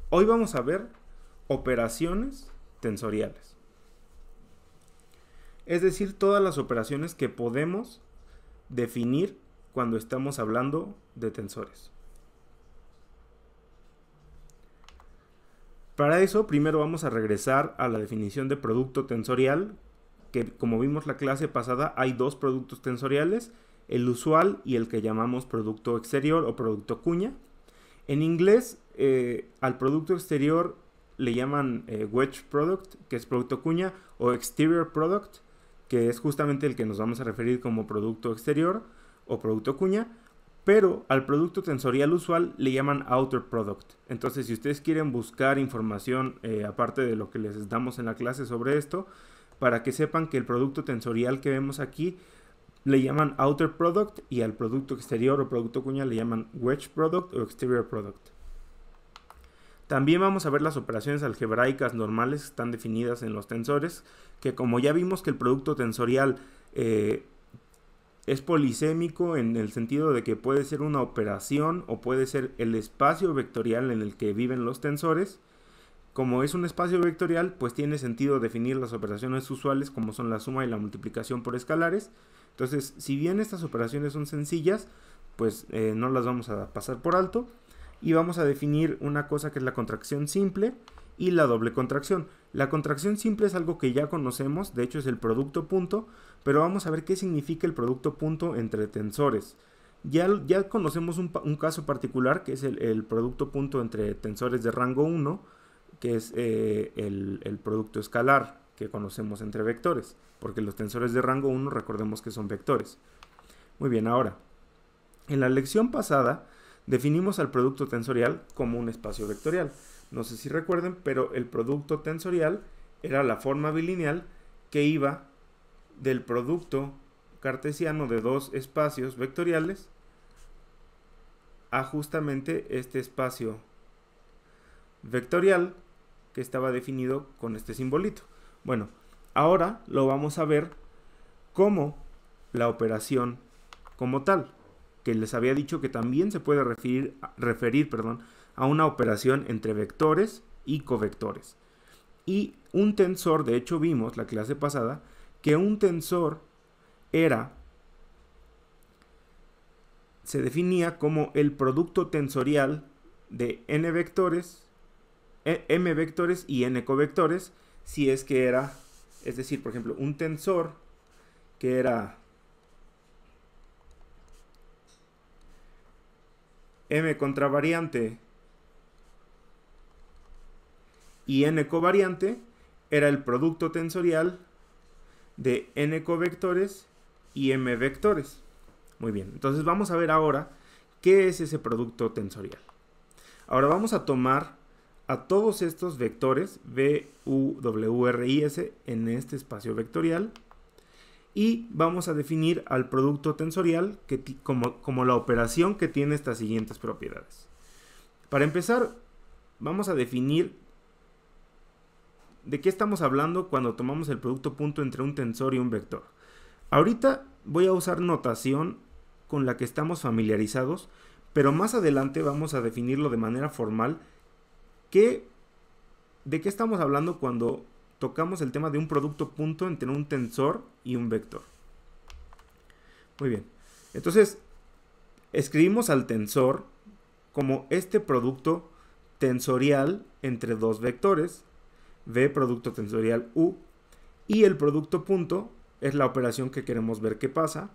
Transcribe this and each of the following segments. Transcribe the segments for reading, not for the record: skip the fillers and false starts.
Hoy vamos a ver operaciones tensoriales. Es decir, todas las operaciones que podemos definir cuando estamos hablando de tensores. Para eso, primero vamos a regresar a la definición de producto tensorial, que como vimos la clase pasada, hay dos productos tensoriales, el usual y el que llamamos producto exterior o producto cuña. En inglés, al producto exterior le llaman wedge product, que es producto cuña, o exterior product, que es justamente el que nos vamos a referir como producto exterior o producto cuña, pero al producto tensorial usual le llaman outer product. Entonces, si ustedes quieren buscar información aparte de lo que les damos en la clase sobre esto, para que sepan que el producto tensorial que vemos aquí le llaman outer product y al producto exterior o producto cuña le llaman wedge product o exterior product. También vamos a ver las operaciones algebraicas normales que están definidas en los tensores, que como ya vimos que el producto tensorial es polisémico en el sentido de que puede ser una operación o puede ser el espacio vectorial en el que viven los tensores. Como es un espacio vectorial, pues tiene sentido definir las operaciones usuales como son la suma y la multiplicación por escalares. Entonces, si bien estas operaciones son sencillas, pues no las vamos a pasar por alto. Y vamos a definir una cosa que es la contracción simple y la doble contracción. La contracción simple es algo que ya conocemos, de hecho es el producto punto, pero vamos a ver qué significa el producto punto entre tensores. Ya conocemos un caso particular que es el producto punto entre tensores de rango 1, que es el producto escalar que conocemos entre vectores, porque los tensores de rango 1 recordemos que son vectores. Muy bien, ahora, en la lección pasada definimos al producto tensorial como un espacio vectorial. No sé si recuerden, pero el producto tensorial era la forma bilineal que iba del producto cartesiano de dos espacios vectoriales a justamente este espacio vectorial que estaba definido con este simbolito. Bueno, ahora lo vamos a ver como la operación como tal, que les había dicho que también se puede referir a una operación entre vectores y covectores. Y un tensor, de hecho vimos la clase pasada, que un tensor se definía como el producto tensorial de n vectores, m vectores y n covectores, si es que era, es decir, por ejemplo, un tensor que era m contravariante y n covariante, era el producto tensorial de n covectores y m vectores. Muy bien, entonces vamos a ver ahora qué es ese producto tensorial. Ahora vamos a tomar a todos estos vectores v, u, w, r y s en este espacio vectorial y vamos a definir al producto tensorial como la operación que tiene estas siguientes propiedades. Para empezar, vamos a definir de qué estamos hablando cuando tomamos el producto punto entre un tensor y un vector. Ahorita voy a usar notación con la que estamos familiarizados, pero más adelante vamos a definirlo de manera formal. ¿De qué estamos hablando cuando tocamos el tema de un producto punto entre un tensor y un vector? Muy bien, entonces escribimos al tensor como este producto tensorial entre dos vectores, v producto tensorial u, y el producto punto es la operación que queremos ver qué pasa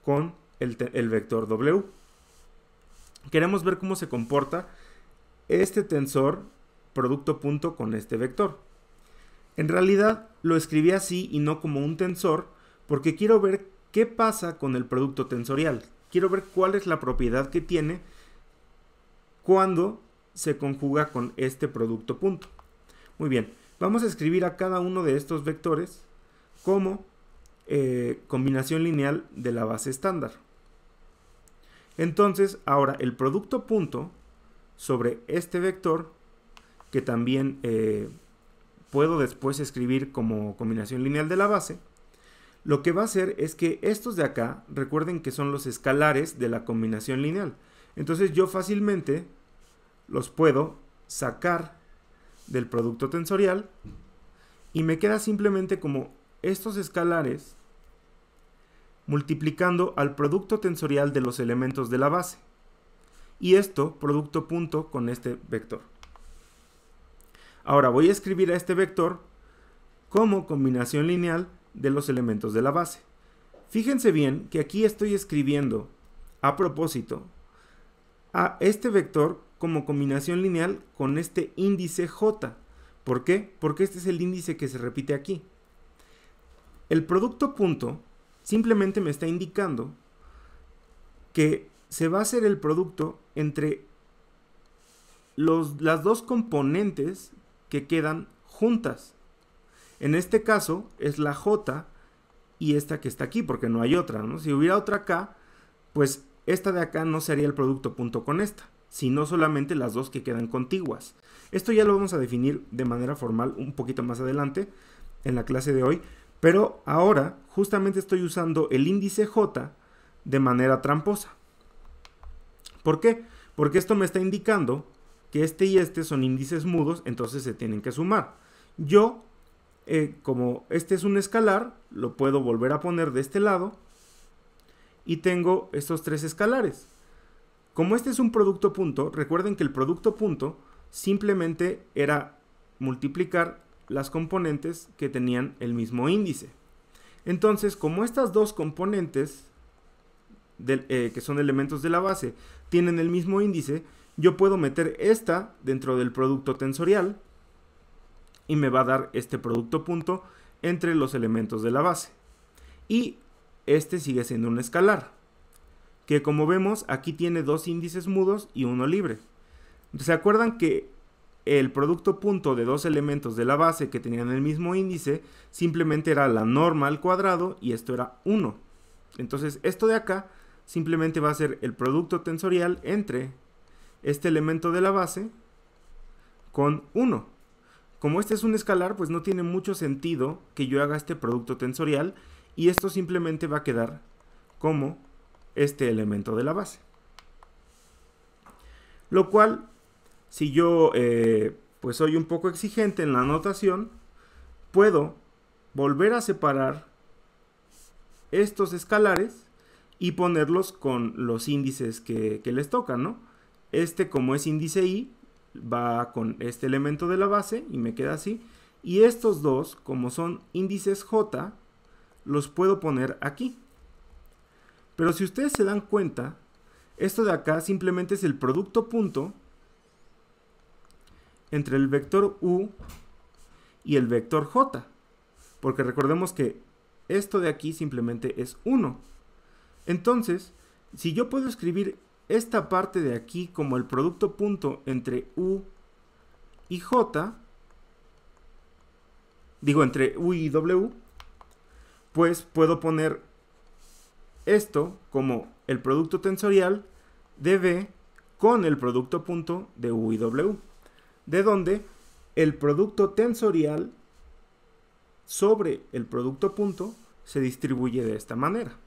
con el vector w. Queremos ver cómo se comporta este tensor producto punto con este vector. En realidad lo escribí así y no como un tensor porque quiero ver qué pasa con el producto tensorial. Quiero ver cuál es la propiedad que tiene cuando se conjuga con este producto punto. Muy bien, vamos a escribir a cada uno de estos vectores como combinación lineal de la base estándar. Entonces, ahora el producto punto sobre este vector, que también puedo después escribir como combinación lineal de la base, lo que va a hacer es que estos de acá, recuerden que son los escalares de la combinación lineal. Entonces yo fácilmente los puedo sacar del producto tensorial y me queda simplemente como estos escalares multiplicando al producto tensorial de los elementos de la base. Y esto, producto punto con este vector. Ahora voy a escribir a este vector como combinación lineal de los elementos de la base. Fíjense bien que aquí estoy escribiendo a propósito a este vector como combinación lineal con este índice J. ¿Por qué? Porque este es el índice que se repite aquí. El producto punto simplemente me está indicando que se va a hacer el producto entre las dos componentes que quedan juntas. En este caso es la J y esta que está aquí, porque no hay otra, ¿no? Si hubiera otra acá, pues esta de acá no sería el producto punto con esta, sino solamente las dos que quedan contiguas. Esto ya lo vamos a definir de manera formal un poquito más adelante en la clase de hoy, pero ahora justamente estoy usando el índice J de manera tramposa. ¿Por qué? Porque esto me está indicando que este y este son índices mudos, entonces se tienen que sumar. Yo, como este es un escalar, lo puedo volver a poner de este lado y tengo estos tres escalares. Como este es un producto punto, recuerden que el producto punto simplemente era multiplicar las componentes que tenían el mismo índice. Entonces, como estas dos componentes que son elementos de la base tienen el mismo índice, yo puedo meter esta dentro del producto tensorial y me va a dar este producto punto entre los elementos de la base. Y este sigue siendo un escalar, que como vemos aquí tiene dos índices mudos y uno libre. ¿Se acuerdan que el producto punto de dos elementos de la base que tenían el mismo índice simplemente era la norma al cuadrado y esto era 1? Entonces esto de acá simplemente va a ser el producto tensorial entre este elemento de la base con 1. Como este es un escalar, pues no tiene mucho sentido que yo haga este producto tensorial y esto simplemente va a quedar como este elemento de la base. Lo cual, si yo pues soy un poco exigente en la notación, puedo volver a separar estos escalares y ponerlos con los índices que les tocan, ¿no? Este, como es índice i, va con este elemento de la base y me queda así. Y estos dos, como son índices j, los puedo poner aquí. Pero si ustedes se dan cuenta, esto de acá simplemente es el producto punto entre el vector u y el vector j. Porque recordemos que esto de aquí simplemente es 1. Entonces, si yo puedo escribir esta parte de aquí como el producto punto entre u y j, digo entre u y w, pues puedo poner esto como el producto tensorial de b con el producto punto de u y w, de donde el producto tensorial sobre el producto punto se distribuye de esta manera.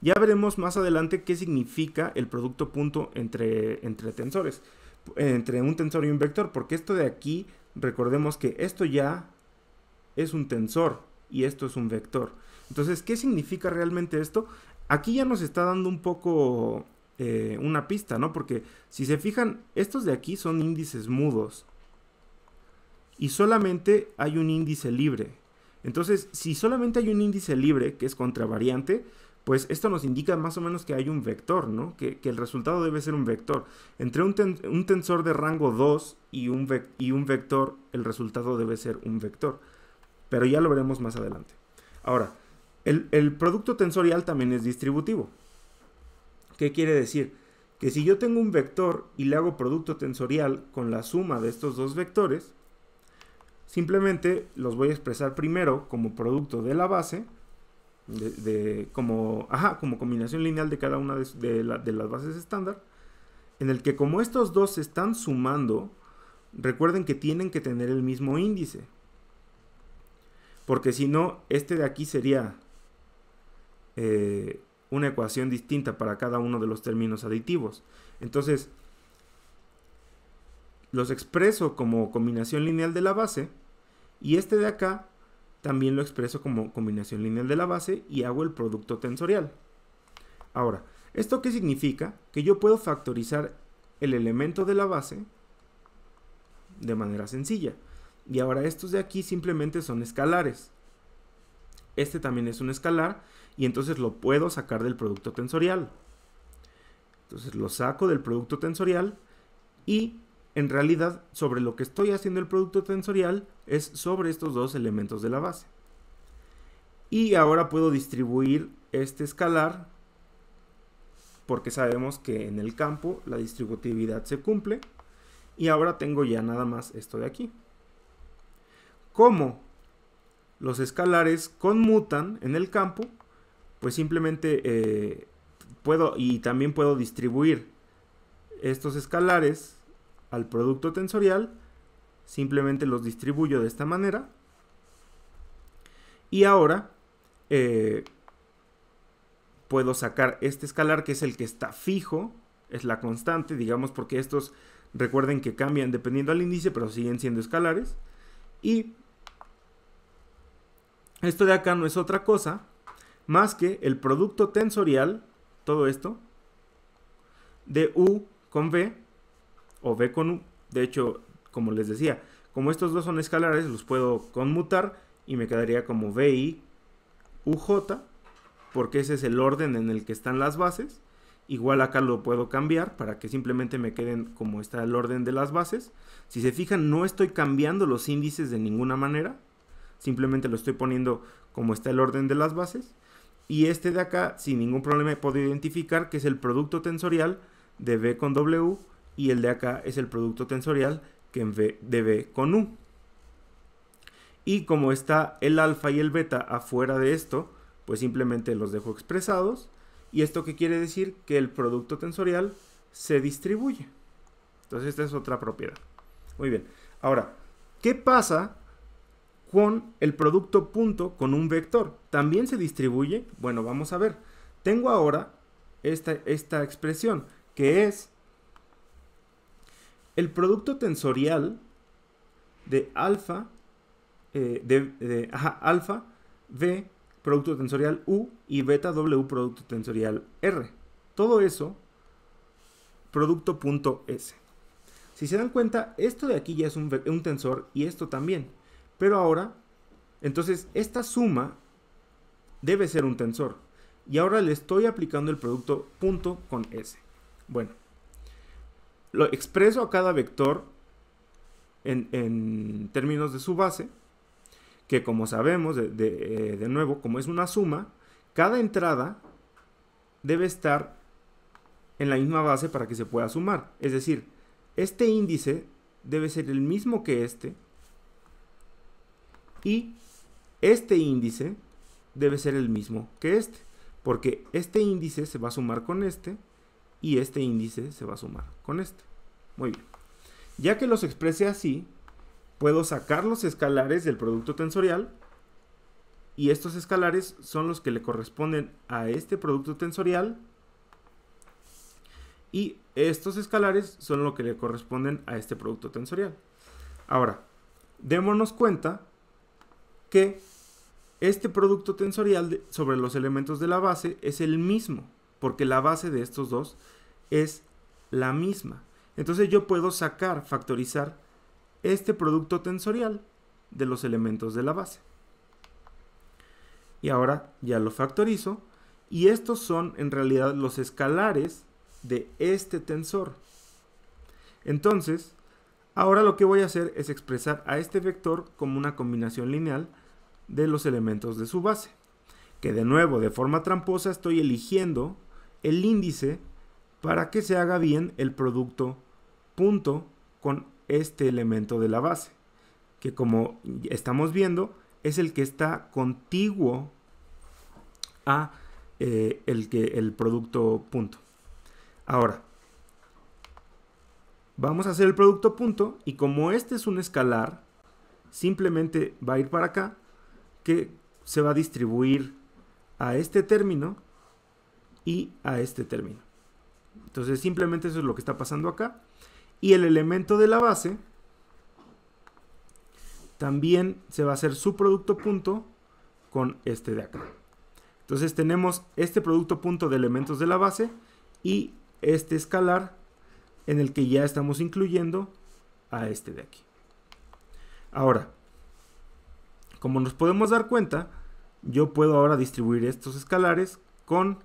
Ya veremos más adelante qué significa el producto punto entre tensores, entre un tensor y un vector, porque esto de aquí, recordemos que esto ya es un tensor y esto es un vector. Entonces, ¿qué significa realmente esto? Aquí ya nos está dando un poco una pista, ¿no? Porque si se fijan, estos de aquí son índices mudos y solamente hay un índice libre. Entonces, si solamente hay un índice libre, que es contravariante, pues esto nos indica más o menos que hay un vector, ¿no? Que el resultado debe ser un vector. Entre un tensor de rango 2 y un vector, el resultado debe ser un vector. Pero ya lo veremos más adelante. Ahora, el producto tensorial también es distributivo. ¿Qué quiere decir? Que si yo tengo un vector y le hago producto tensorial con la suma de estos dos vectores, simplemente los voy a expresar primero como producto de la base, como combinación lineal de cada una de las bases estándar, en el que como estos dos se están sumando, recuerden que tienen que tener el mismo índice, porque si no, este de aquí sería una ecuación distinta para cada uno de los términos aditivos. Entonces, los expreso como combinación lineal de la base, y este de acá también lo expreso como combinación lineal de la base y hago el producto tensorial. Ahora, ¿esto qué significa? Que yo puedo factorizar el elemento de la base de manera sencilla. Y ahora estos de aquí simplemente son escalares. Este también es un escalar y entonces lo puedo sacar del producto tensorial. Entonces lo saco del producto tensorial y en realidad sobre lo que estoy haciendo el producto tensorial es sobre estos dos elementos de la base. Y ahora puedo distribuir este escalar porque sabemos que en el campo la distributividad se cumple. Y ahora tengo ya nada más esto de aquí. Como los escalares conmutan en el campo, pues simplemente también puedo distribuir estos escalares al producto tensorial. Simplemente los distribuyo de esta manera. Y ahora puedo sacar este escalar que es el que está fijo, es la constante, digamos, porque estos recuerden que cambian dependiendo del índice, pero siguen siendo escalares. Y esto de acá no es otra cosa más que el producto tensorial, todo esto, de U con V o V con U. De hecho, como les decía, como estos dos son escalares, los puedo conmutar y me quedaría como VI UJ, porque ese es el orden en el que están las bases. Igual acá lo puedo cambiar para que simplemente me queden como está el orden de las bases. Si se fijan, no estoy cambiando los índices de ninguna manera. Simplemente lo estoy poniendo como está el orden de las bases. Y este de acá, sin ningún problema, puedo identificar que es el producto tensorial de V con W. Y el de acá es el producto tensorial de V con U. Y como está el alfa y el beta afuera de esto, pues simplemente los dejo expresados. ¿Y esto qué quiere decir? Que el producto tensorial se distribuye. Entonces esta es otra propiedad. Muy bien. Ahora, ¿qué pasa con el producto punto con un vector? ¿También se distribuye? Bueno, vamos a ver. Tengo ahora esta expresión, que es el producto tensorial de alfa, alfa, V, producto tensorial U, y beta W, producto tensorial R. Todo eso, producto punto S. Si se dan cuenta, esto de aquí ya es un tensor y esto también. Pero ahora, entonces, esta suma debe ser un tensor. Y ahora le estoy aplicando el producto punto con S. Bueno, lo expreso a cada vector en términos de su base, que como sabemos, de nuevo, como es una suma, cada entrada debe estar en la misma base para que se pueda sumar. Es decir, este índice debe ser el mismo que este, y este índice debe ser el mismo que este, porque este índice se va a sumar con este, y este índice se va a sumar con este. Muy bien. Ya que los exprese así, puedo sacar los escalares del producto tensorial, y estos escalares son los que le corresponden a este producto tensorial, y estos escalares son los que le corresponden a este producto tensorial. Ahora, démonos cuenta que este producto tensorial sobre los elementos de la base es el mismo, porque la base de estos dos es la misma. Entonces yo puedo factorizar este producto tensorial de los elementos de la base. Y ahora ya lo factorizo, y estos son en realidad los escalares de este tensor. Entonces, ahora lo que voy a hacer es expresar a este vector como una combinación lineal de los elementos de su base. Que de nuevo, de forma tramposa, estoy eligiendo el índice para que se haga bien el producto punto con este elemento de la base, que como estamos viendo es el que está contiguo a el producto punto. Ahora vamos a hacer el producto punto, y como este es un escalar, simplemente va a ir para acá, que se va a distribuir a este término y a este término. Entonces simplemente eso es lo que está pasando acá. Y el elemento de la base también se va a hacer su producto punto con este de acá. Entonces tenemos este producto punto de elementos de la base y este escalar en el que ya estamos incluyendo a este de aquí. Ahora, como nos podemos dar cuenta, yo puedo ahora distribuir estos escalares con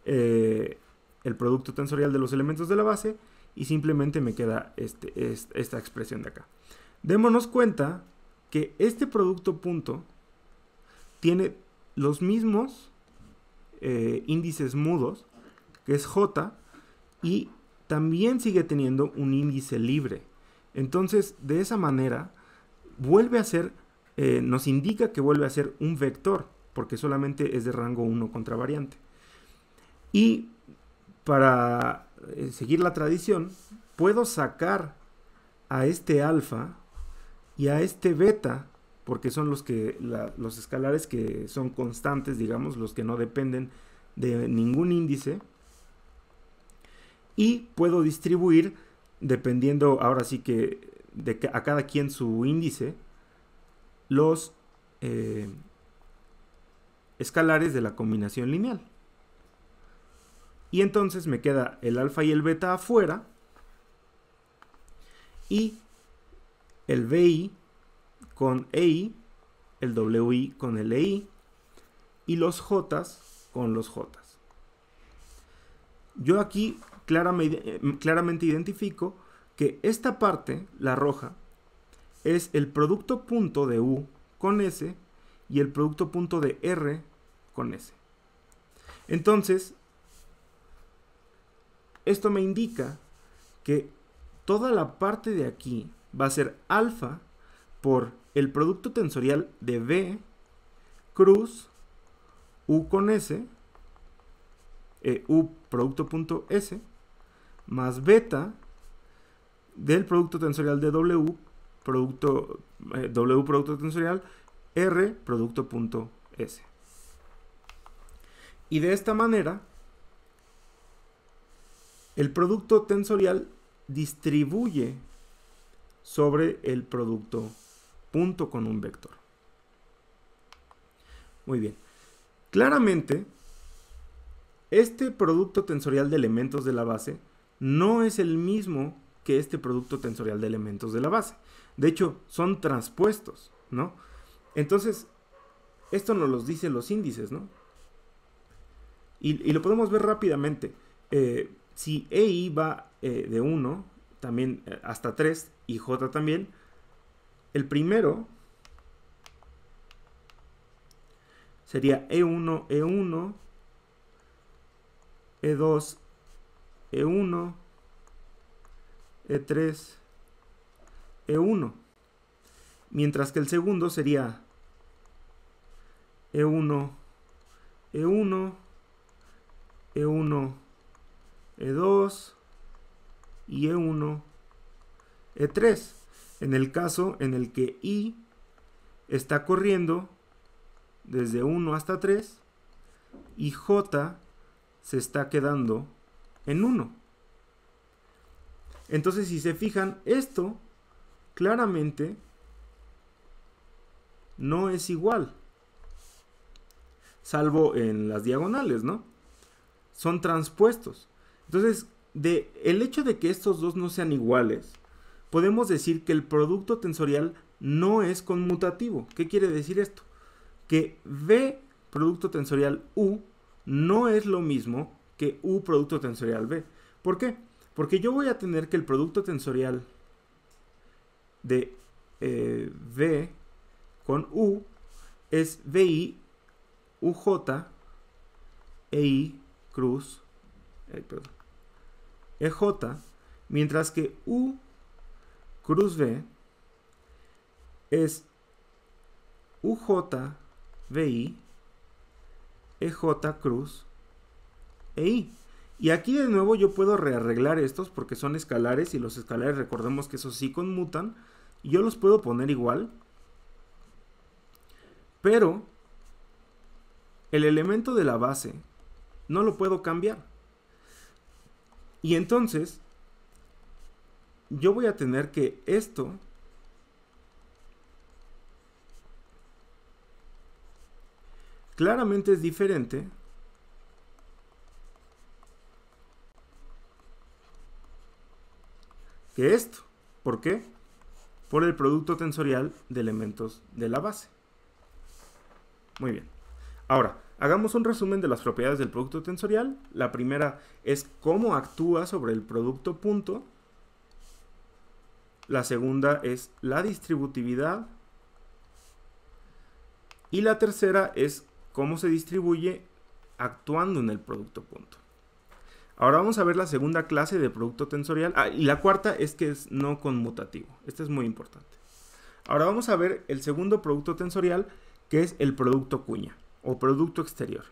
el producto tensorial de los elementos de la base y simplemente me queda esta expresión de acá. Démonos cuenta que este producto punto tiene los mismos índices mudos, que es J, y también sigue teniendo un índice libre. Entonces, de esa manera, vuelve a ser, nos indica que vuelve a ser un vector, porque solamente es de rango 1 contravariante. Y para seguir la tradición, puedo sacar a este alfa y a este beta, porque son los escalares que son constantes, digamos, los que no dependen de ningún índice. Y puedo distribuir, dependiendo ahora sí que a cada quien su índice, los escalares de la combinación lineal. Y entonces me queda el alfa y el beta afuera y el BI con EI, el WI con el EI y los J's con los J's. Yo aquí claramente identifico que esta parte, la roja, es el producto punto de U con S y el producto punto de R con S. Entonces, esto me indica que toda la parte de aquí va a ser alfa por el producto tensorial de B cruz U con S, U producto punto S, más beta del producto tensorial de W producto tensorial R producto punto S. Y de esta manera, el producto tensorial distribuye sobre el producto punto con un vector. Muy bien. Claramente, este producto tensorial de elementos de la base no es el mismo que este producto tensorial de elementos de la base. De hecho, son transpuestos, ¿no? Entonces, esto nos lo dicen los índices, ¿no? Y lo podemos ver rápidamente. Si EI va de 1, también hasta 3, y J también, el primero sería E1, E1, E2, E1, E3, E1. Mientras que el segundo sería E1, E1, E1, E2 y E1, E3. En el caso en el que I está corriendo desde 1 hasta 3 y J se está quedando en 1. Entonces, si se fijan, esto claramente no es igual, salvo en las diagonales, ¿no? Son transpuestos. Entonces, el hecho de que estos dos no sean iguales, podemos decir que el producto tensorial no es conmutativo. ¿Qué quiere decir esto? Que V producto tensorial U no es lo mismo que U producto tensorial V. ¿Por qué? Porque yo voy a tener que el producto tensorial de V con U es VI, UJ, EI, cruz, EJ, mientras que U cruz V es UJ, VI, EJ cruz, EI. Y aquí de nuevo yo puedo rearreglar estos porque son escalares y los escalares recordemos que esos sí conmutan y yo los puedo poner igual, pero el elemento de la base no lo puedo cambiar. Y entonces yo voy a tener que esto claramente es diferente que esto. ¿Por qué? Por el producto tensorial de elementos de la base. Muy bien. Ahora, hagamos un resumen de las propiedades del producto tensorial. La primera es cómo actúa sobre el producto punto. La segunda es la distributividad. Y la tercera es cómo se distribuye actuando en el producto punto. Ahora vamos a ver la segunda clase de producto tensorial. Y la cuarta es que es no conmutativo. Esto es muy importante. Ahora vamos a ver el segundo producto tensorial, que es el producto cuña o producto exterior.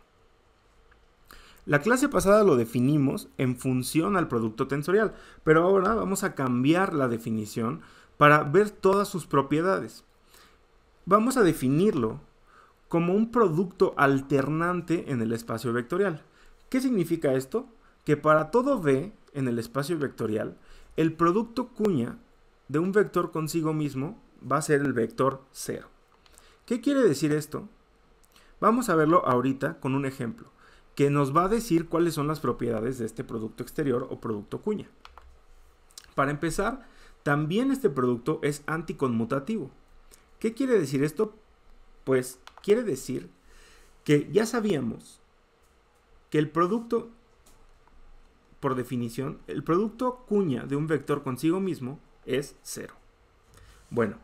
La clase pasada lo definimos en función al producto tensorial, pero ahora vamos a cambiar la definición para ver todas sus propiedades. Vamos a definirlo como un producto alternante en el espacio vectorial. ¿Qué significa esto? Que para todo V en el espacio vectorial, el producto cuña de un vector consigo mismo va a ser el vector 0. ¿Qué quiere decir esto? Vamos a verlo ahorita con un ejemplo que nos va a decir cuáles son las propiedades de este producto exterior o producto cuña. Para empezar, también este producto es anticonmutativo. ¿Qué quiere decir esto? Pues quiere decir que ya sabíamos que el producto, por definición, el producto cuña de un vector consigo mismo es 0. Bueno,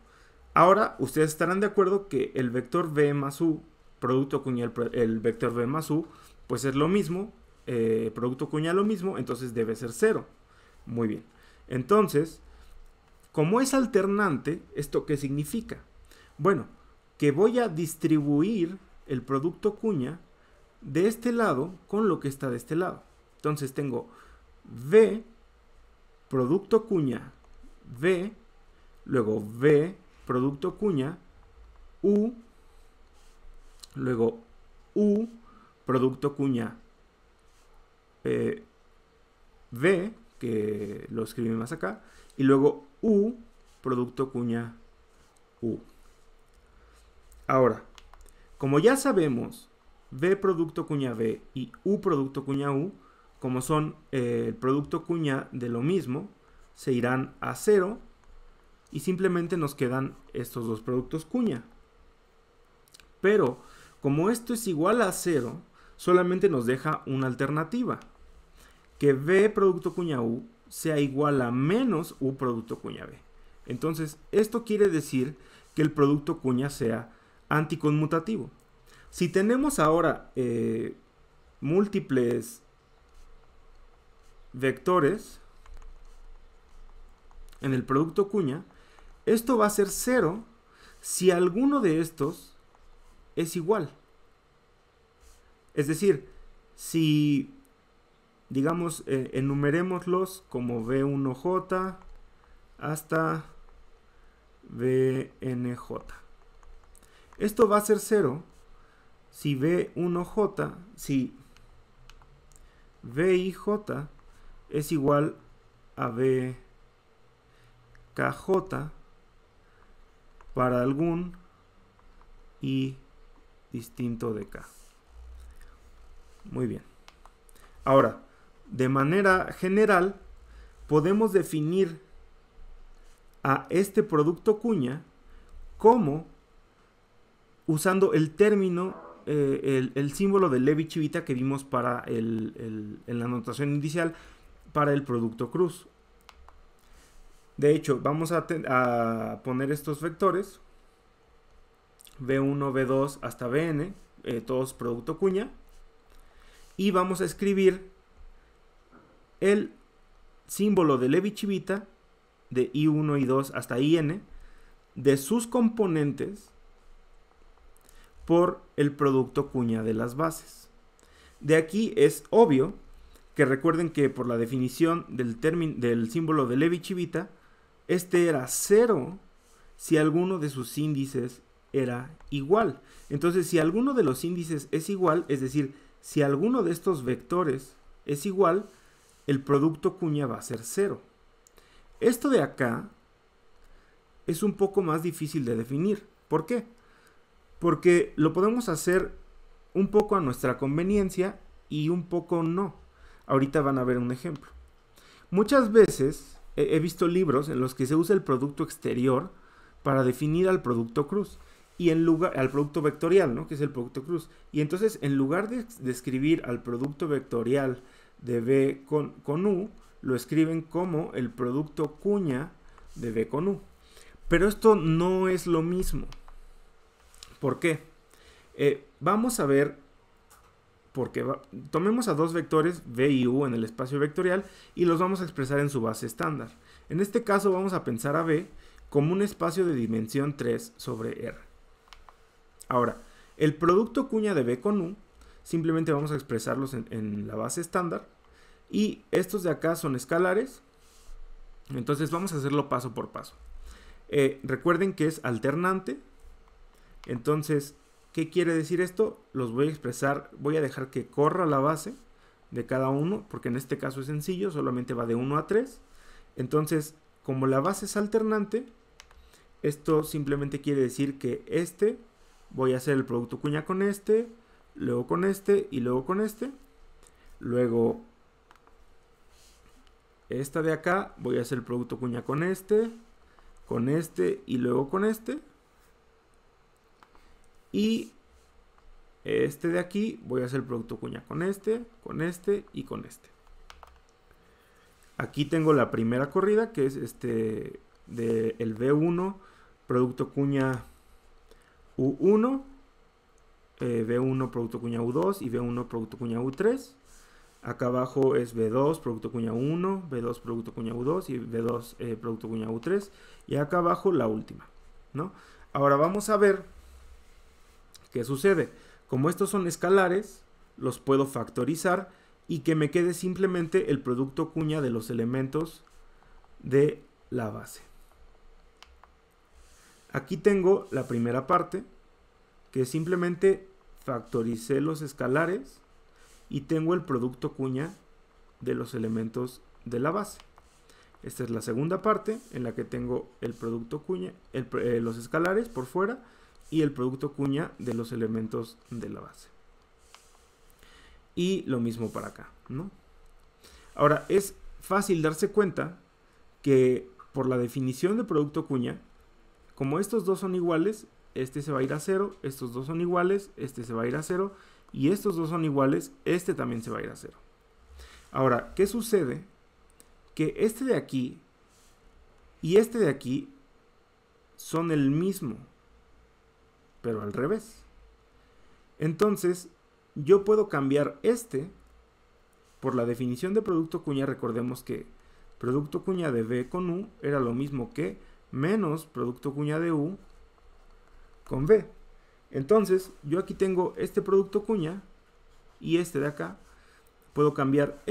ahora ustedes estarán de acuerdo que el vector v más u, producto cuña el vector v más u, pues es lo mismo, producto cuña lo mismo, entonces debe ser 0. Muy bien. Entonces, como es alternante, ¿esto qué significa? Bueno, que voy a distribuir el producto cuña de este lado con lo que está de este lado. Entonces tengo v, producto cuña, v, luego v, producto cuña, u, luego u, producto cuña, v, que lo escribí más acá, y luego u, producto cuña, u. Ahora, como ya sabemos, v producto cuña v y u producto cuña u, como son el producto cuña de lo mismo, se irán a 0 y simplemente nos quedan estos dos productos cuña. Pero, como esto es igual a 0, solamente nos deja una alternativa, que v producto cuña u sea igual a menos u producto cuña v. Entonces, esto quiere decir que el producto cuña sea anticonmutativo. Si tenemos ahora múltiples vectores en el producto cuña, esto va a ser 0 si alguno de estos es igual. Es decir, si, digamos, enumerémoslos como v1j hasta vnj. Esto va a ser 0 si v1j, si vij es igual a vkj para algún i distinto de k. Muy bien. Ahora, de manera general, podemos definir a este producto cuña como usando el término, el símbolo de Levi-Civita que vimos para en la notación inicial para el producto cruz. De hecho, vamos a poner estos vectores, v1, v2 hasta vn, todos producto cuña, y vamos a escribir el símbolo de Levi-Civita de i1, i2 hasta in de sus componentes por el producto cuña de las bases. De aquí es obvio que recuerden que por la definición del símbolo de Levi-Civita, este era 0 si alguno de sus índices era igual. Entonces, si alguno de los índices es igual, es decir, si alguno de estos vectores es igual, el producto cuña va a ser 0. Esto de acá es un poco más difícil de definir. ¿Por qué? Porque lo podemos hacer un poco a nuestra conveniencia y un poco no. Ahorita van a ver un ejemplo. Muchas veces he visto libros en los que se usa el producto exterior para definir al producto cruz y en lugar al producto vectorial, ¿no? Que es el producto cruz. Y entonces, en lugar de escribir al producto vectorial de B con U, lo escriben como el producto cuña de B con U. Pero esto no es lo mismo. ¿Por qué? Vamos a ver, porque tomemos a dos vectores V y U en el espacio vectorial y los vamos a expresar en su base estándar. En este caso vamos a pensar a B como un espacio de dimensión 3 sobre R. Ahora, el producto cuña de B con U, simplemente vamos a expresarlos en la base estándar. Y estos de acá son escalares. Entonces vamos a hacerlo paso por paso. Recuerden que es alternante. Entonces, ¿qué quiere decir esto? Los voy a expresar, voy a dejar que corra la base de cada uno, porque en este caso es sencillo, solamente va de 1 a 3. Entonces, como la base es alternante, esto simplemente quiere decir que voy a hacer el producto cuña con luego con y luego con Luego, esta de acá, voy a hacer el producto cuña con y luego con Y este de aquí, voy a hacer el producto cuña con y con Aquí tengo la primera corrida, que es de el V1, producto cuña U1, V1 producto cuña U2 y V1 producto cuña U3. Acá abajo es V2 producto cuña 1, V2 producto cuña U2 y V2 producto cuña U3. Y acá abajo la última, ¿no? Ahora vamos a ver qué sucede. Como estos son escalares, los puedo factorizar y que me quede simplemente el producto cuña de los elementos de la base. Aquí tengo la primera parte, que simplemente factoricé los escalares y tengo el producto cuña de los elementos de la base. Esta es la segunda parte en la que tengo el producto cuña, los escalares por fuera y el producto cuña de los elementos de la base. Y lo mismo para acá, ¿no? Ahora, es fácil darse cuenta que por la definición de producto cuña, como estos dos son iguales, este se va a ir a 0, estos dos son iguales, este se va a ir a 0, y estos dos son iguales, este también se va a ir a 0. Ahora, ¿qué sucede? Que este de aquí y este de aquí son el mismo, pero al revés. Entonces, yo puedo cambiar por la definición de producto cuña. Recordemos que producto cuña de B con U era lo mismo que menos producto cuña de U con B. Entonces, yo aquí tengo este producto cuña y este de acá. Puedo cambiar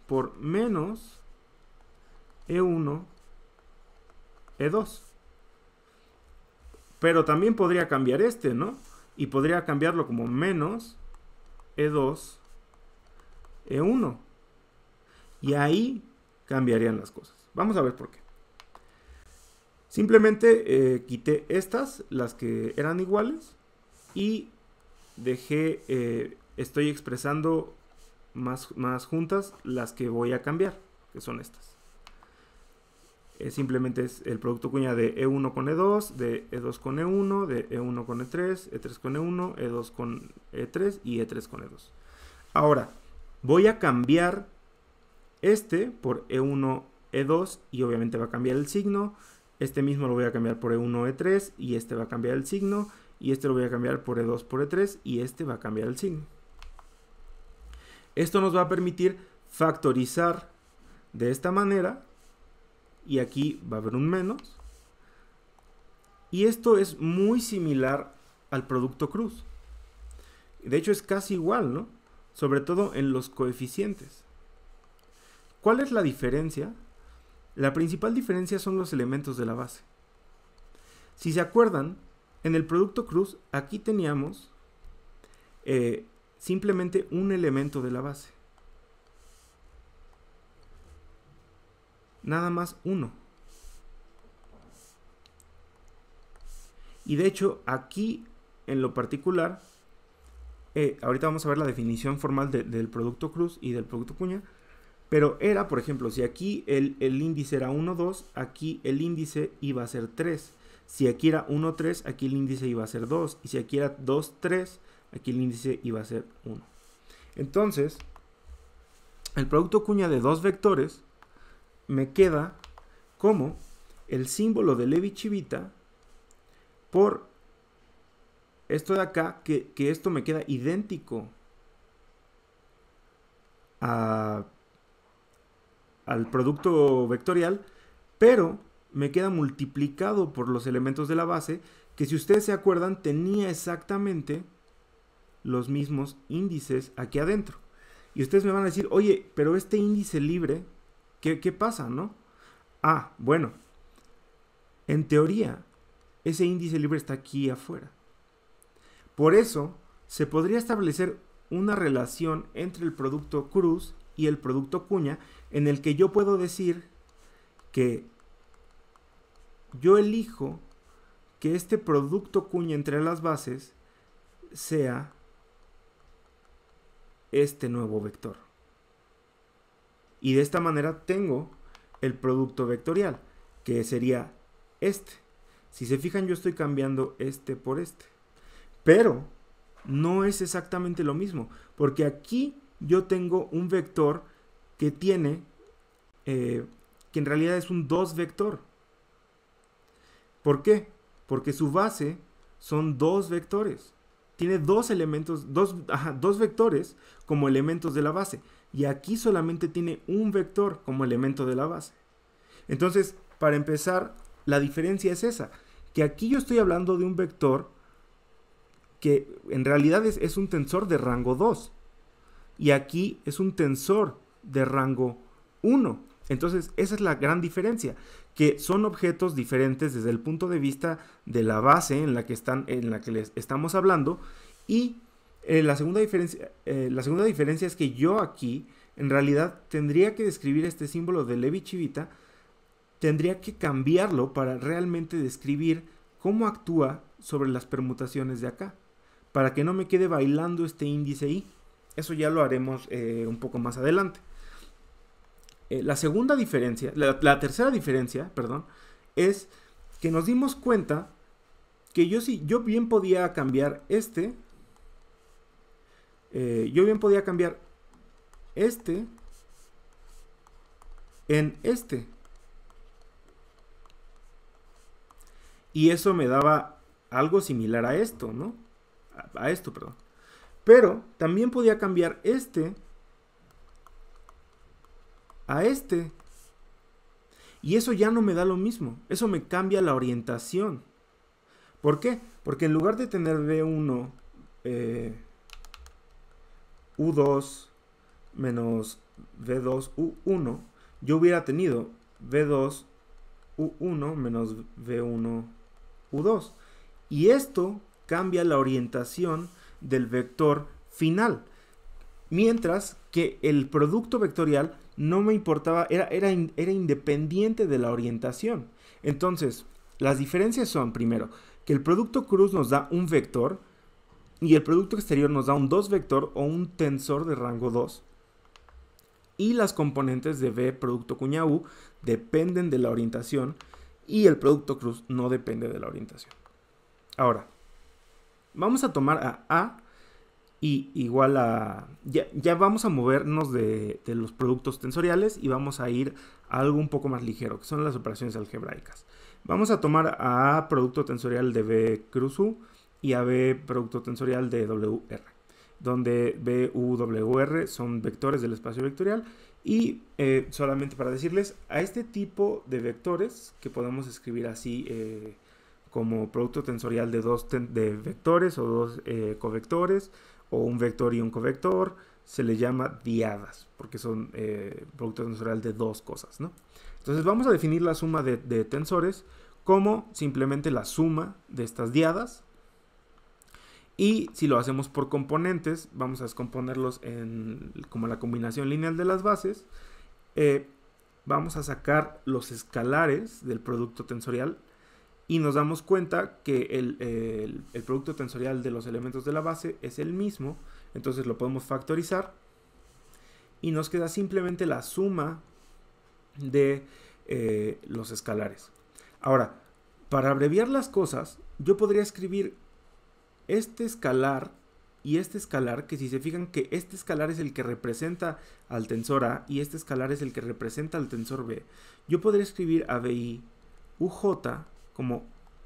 por menos E1, E2. Pero también podría cambiar ¿no? Y podría cambiarlo como menos E2, E1. Y ahí cambiarían las cosas. Vamos a ver por qué. Simplemente quité las que eran iguales, y dejé, estoy expresando más juntas las que voy a cambiar, que son estas. Simplemente es el producto cuña de E1 con E2, de E2 con E1, de E1 con E3, E3 con E1, E2 con E3 y E3 con E2. Ahora, voy a cambiar por E1, E2 y obviamente va a cambiar el signo. Este mismo lo voy a cambiar por E1, E3 y este va a cambiar el signo. Y este lo voy a cambiar por E2, por E3 y este va a cambiar el signo. Esto nos va a permitir factorizar de esta manera. Y aquí va a haber un menos. Y esto es muy similar al producto cruz. De hecho es casi igual, ¿no? Sobre todo en los coeficientes. ¿Cuál es la diferencia? La principal diferencia son los elementos de la base. Si se acuerdan, en el producto cruz aquí teníamos simplemente un elemento de la base. Nada más uno. Y de hecho, aquí en lo particular, ahorita vamos a ver la definición formal del producto cruz y del producto cuña, pero era, por ejemplo, si aquí el índice era 1, 2, aquí el índice iba a ser 3. Si aquí era 1, 3, aquí el índice iba a ser 2. Y si aquí era 2, 3, aquí el índice iba a ser 1. Entonces, el producto cuña de dos vectores me queda como el símbolo de Levi-Civita por esto de acá, que esto me queda idéntico al producto vectorial, pero me queda multiplicado por los elementos de la base, que si ustedes se acuerdan tenía exactamente los mismos índices aquí adentro. Y ustedes me van a decir, oye, pero este índice libre, ¿qué pasa, no? Ah, bueno, en teoría, ese índice libre está aquí afuera. Por eso, se podría establecer una relación entre el producto cruz y el producto cuña, en el que yo puedo decir que yo elijo que este producto cuña entre las bases sea este nuevo vector. Y de esta manera tengo el producto vectorial, que sería este. Si se fijan, yo estoy cambiando este por este. Pero no es exactamente lo mismo, porque aquí yo tengo un vector que tiene, que en realidad es un 2 vector. ¿Por qué? Porque su base son 2 vectores. Tiene dos elementos, dos vectores como elementos de la base. Y aquí solamente tiene un vector como elemento de la base. Entonces, para empezar, la diferencia es esa. Que aquí yo estoy hablando de un vector que en realidad es un tensor de rango 2. Y aquí es un tensor de rango 1. Entonces, esa es la gran diferencia, que son objetos diferentes desde el punto de vista de la base en la que les estamos hablando. Y la segunda diferencia es que yo aquí, en realidad, tendría que describir este símbolo de Levi-Civita, tendría que cambiarlo para realmente describir cómo actúa sobre las permutaciones de acá, para que no me quede bailando este índice I. Eso ya lo haremos un poco más adelante. La tercera diferencia, perdón, es que nos dimos cuenta que yo bien podía cambiar este en este. Y eso me daba algo similar a esto, ¿no? A esto, perdón. Pero también podía cambiar este a este. Y eso ya no me da lo mismo. Eso me cambia la orientación. ¿Por qué? Porque en lugar de tener V1 U2 menos V2 U1, yo hubiera tenido V2 U1 menos V1 U2. Y esto cambia la orientación del vector final. Mientras que el producto vectorial no me importaba, era independiente de la orientación. Entonces, las diferencias son, primero, que el producto cruz nos da un vector y el producto exterior nos da un 2 vector o un tensor de rango 2. Y las componentes de V producto cuña U dependen de la orientación y el producto cruz no depende de la orientación. Ahora, vamos a tomar a y igual a... Ya vamos a movernos de los productos tensoriales y vamos a ir a algo un poco más ligero, que son las operaciones algebraicas. Vamos a tomar a A producto tensorial de V cruz U y a B producto tensorial de WR, donde B, U, WR son vectores del espacio vectorial. Y solamente para decirles, a este tipo de vectores, que podemos escribir así como producto tensorial de dos vectores o dos covectores, o un vector y un covector, se le llama diadas, porque son producto tensorial de dos cosas, ¿no? Entonces vamos a definir la suma de tensores como simplemente la suma de estas diadas. Y si lo hacemos por componentes, vamos a descomponerlos como la combinación lineal de las bases. Vamos a sacar los escalares del producto tensorial y nos damos cuenta que el producto tensorial de los elementos de la base es el mismo, entonces lo podemos factorizar y nos queda simplemente la suma de los escalares. Ahora, para abreviar las cosas, yo podría escribir este escalar y este escalar, que si se fijan que este escalar es el que representa al tensor A y este escalar es el que representa al tensor B, yo podría escribir ABI UJ como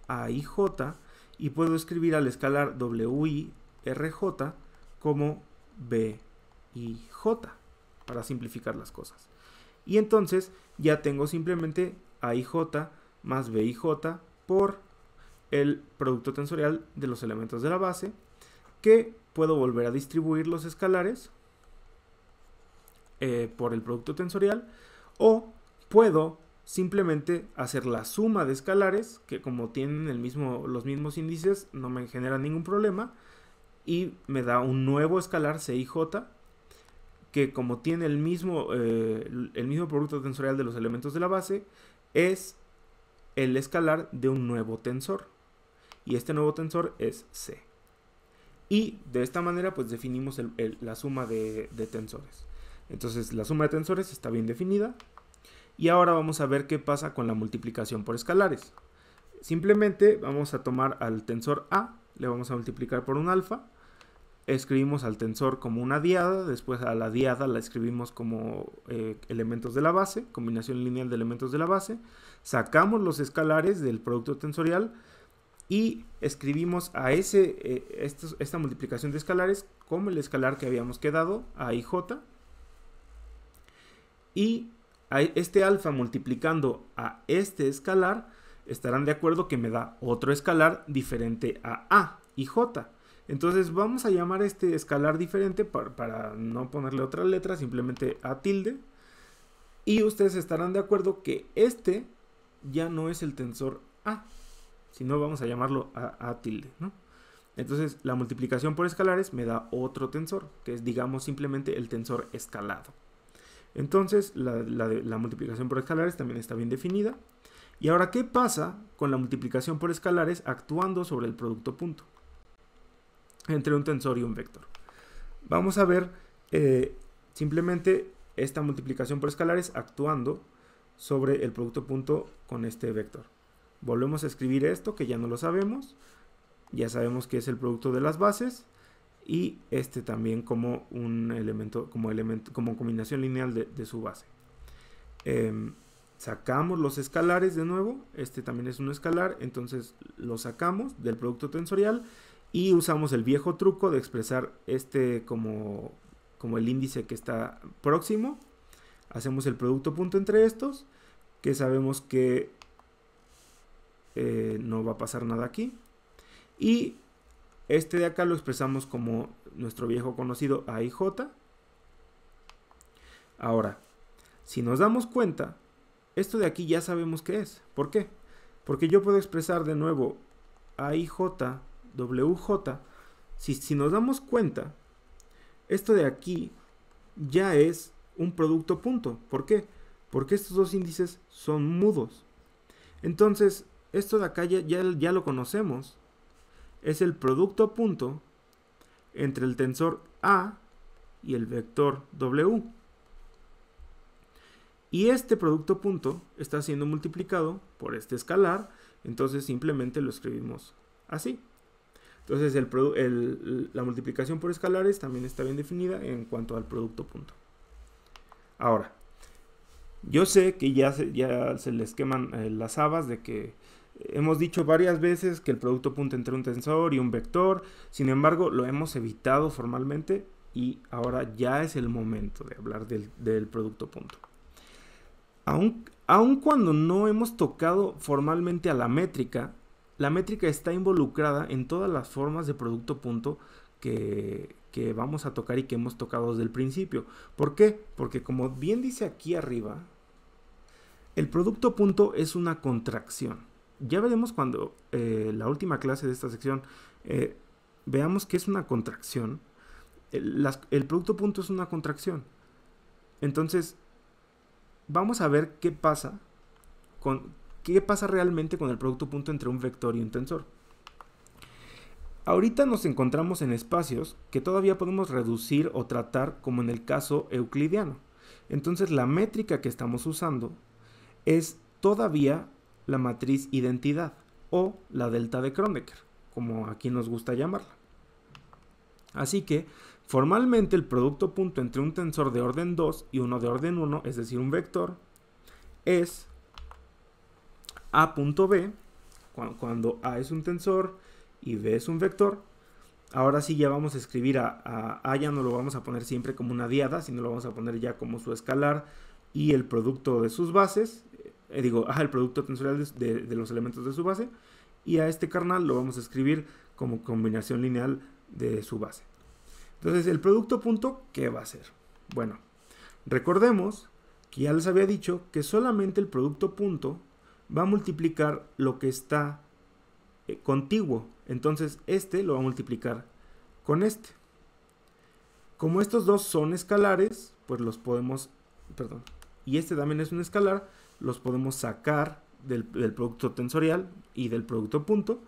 AIJ y puedo escribir al escalar WIRJ como BIJ para simplificar las cosas. Y entonces ya tengo simplemente AIJ más BIJ por el producto tensorial de los elementos de la base, que puedo volver a distribuir los escalares por el producto tensorial, o puedo simplemente hacer la suma de escalares, que como tienen los mismos índices no me genera ningún problema, y me da un nuevo escalar CIJ, que como tiene el mismo producto tensorial de los elementos de la base, es el escalar de un nuevo tensor. Y este nuevo tensor es C. Y de esta manera pues definimos la suma de tensores. Entonces la suma de tensores está bien definida. Y ahora vamos a ver qué pasa con la multiplicación por escalares. Simplemente vamos a tomar al tensor A, le vamos a multiplicar por un alfa. Escribimos al tensor como una diada, después a la diada la escribimos como elementos de la base, combinación lineal de elementos de la base. Sacamos los escalares del producto tensorial y escribimos a esta multiplicación de escalares como el escalar que habíamos quedado, AIJ. Y a este alfa multiplicando a este escalar, estarán de acuerdo que me da otro escalar diferente a A y J. Entonces vamos a llamar este escalar diferente para no ponerle otra letra, simplemente A tilde. Y ustedes estarán de acuerdo que este ya no es el tensor A, sino vamos a llamarlo A tilde, ¿no? Entonces la multiplicación por escalares me da otro tensor, que es, digamos, simplemente el tensor escalado. Entonces la multiplicación por escalares también está bien definida. Y ahora, ¿qué pasa con la multiplicación por escalares actuando sobre el producto punto entre un tensor y un vector? Vamos a ver simplemente esta multiplicación por escalares actuando sobre el producto punto con este vector. Volvemos a escribir esto, que ya no lo sabemos. Ya sabemos que es el producto de las bases. Y este también como un elemento, como combinación lineal de su base. Sacamos los escalares de nuevo. Este también es un escalar, entonces lo sacamos del producto tensorial y usamos el viejo truco de expresar este como el índice que está próximo. Hacemos el producto punto entre estos, que sabemos que no va a pasar nada aquí. Y este de acá lo expresamos como nuestro viejo conocido AIJ. Ahora, si nos damos cuenta, esto de aquí ya sabemos qué es. ¿Por qué? Porque yo puedo expresar de nuevo AIJ, WJ. Si nos damos cuenta, esto de aquí ya es un producto punto. ¿Por qué? Porque estos dos índices son mudos. Entonces, esto de acá ya lo conocemos. Es el producto punto entre el tensor A y el vector W. Y este producto punto está siendo multiplicado por este escalar, entonces simplemente lo escribimos así. Entonces la multiplicación por escalares también está bien definida en cuanto al producto punto. Ahora, yo sé que ya se les queman las habas de que hemos dicho varias veces que el producto punto entre un tensor y un vector. Sin embargo, lo hemos evitado formalmente y ahora ya es el momento de hablar del producto punto. Aun cuando no hemos tocado formalmente a la métrica está involucrada en todas las formas de producto punto que vamos a tocar y que hemos tocado desde el principio. ¿Por qué? Porque como bien dice aquí arriba, el producto punto es una contracción. Ya veremos cuando la última clase de esta sección veamos que es una contracción. El producto punto es una contracción. Entonces, vamos a ver qué pasa ¿qué pasa realmente con el producto punto entre un vector y un tensor? Ahorita nos encontramos en espacios que todavía podemos reducir o tratar como en el caso euclidiano. Entonces la métrica que estamos usando es todavía la matriz identidad o la delta de Kronecker, como aquí nos gusta llamarla. Así que formalmente el producto punto entre un tensor de orden 2 y uno de orden 1, es decir, un vector, es a.b, cuando a es un tensor y b es un vector. Ahora sí ya vamos a escribir a ya no lo vamos a poner siempre como una diada, sino lo vamos a poner ya como su escalar y el producto de sus bases, el producto tensorial de los elementos de su base, y a este carnal lo vamos a escribir como combinación lineal de su base. Entonces el producto punto, ¿qué va a ser? Bueno, recordemos que ya les había dicho que solamente el producto punto va a multiplicar lo que está contiguo. Entonces este lo va a multiplicar con este. Como estos dos son escalares, pues los podemos, y este también es un escalar, los podemos sacar del producto tensorial y del producto punto.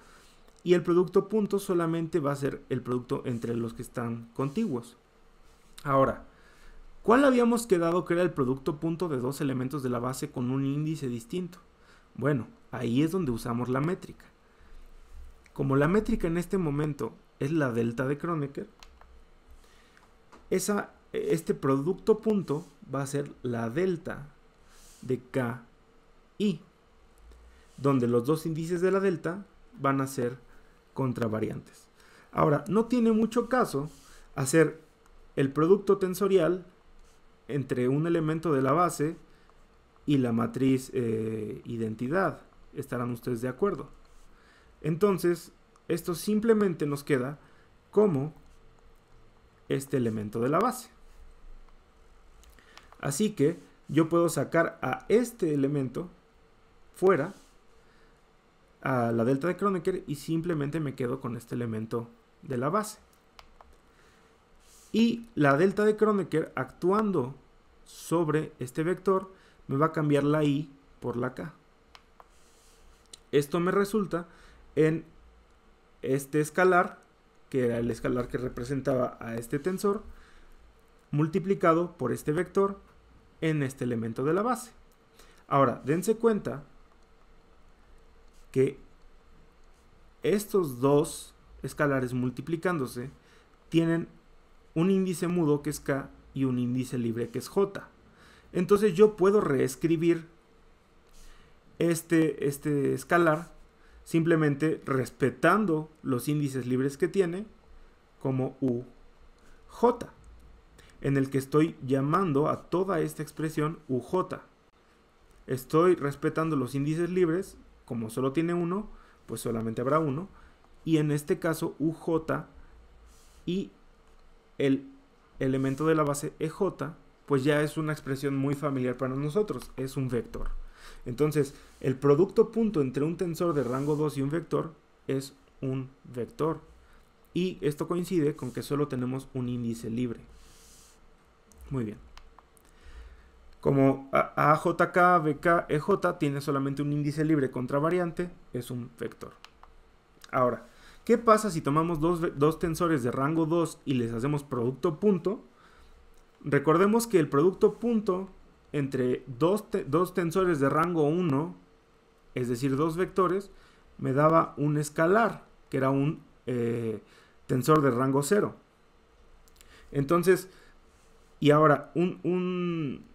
Y el producto punto solamente va a ser el producto entre los que están contiguos. Ahora, ¿cuál habíamos quedado que era el producto punto de dos elementos de la base con un índice distinto? Bueno, ahí es donde usamos la métrica. Como la métrica en este momento es la delta de Kronecker, este producto punto va a ser la delta de KI, donde los dos índices de la delta van a ser contravariantes. Ahora, no tiene mucho caso hacer el producto tensorial entre un elemento de la base y la matriz identidad. ¿Estarán ustedes de acuerdo? Entonces, esto simplemente nos queda como este elemento de la base. Así que yo puedo sacar a este elemento fuera, a la delta de Kronecker, y simplemente me quedo con este elemento de la base. Y la delta de Kronecker, actuando sobre este vector, me va a cambiar la i por la k. Esto me resulta en este escalar, que era el escalar que representaba a este tensor, multiplicado por este vector en este elemento de la base. Ahora, dense cuenta que estos dos escalares multiplicándose tienen un índice mudo que es k y un índice libre que es j. Entonces yo puedo reescribir este escalar simplemente respetando los índices libres que tiene como uj, en el que estoy llamando a toda esta expresión uj. Estoy respetando los índices libres, como solo tiene uno, pues solamente habrá uno, y en este caso uj y el elemento de la base ej, pues ya es una expresión muy familiar para nosotros, es un vector. Entonces, el producto punto entre un tensor de rango 2 y un vector es un vector. Y esto coincide con que solo tenemos un índice libre. Muy bien. Como AJK, BK, EJ tiene solamente un índice libre contravariante, es un vector. Ahora, ¿qué pasa si tomamos dos tensores de rango 2 y les hacemos producto punto? Recordemos que el producto punto entre dos tensores de rango 1, es decir, dos vectores, me daba un escalar, que era un tensor de rango 0. Entonces, y ahora un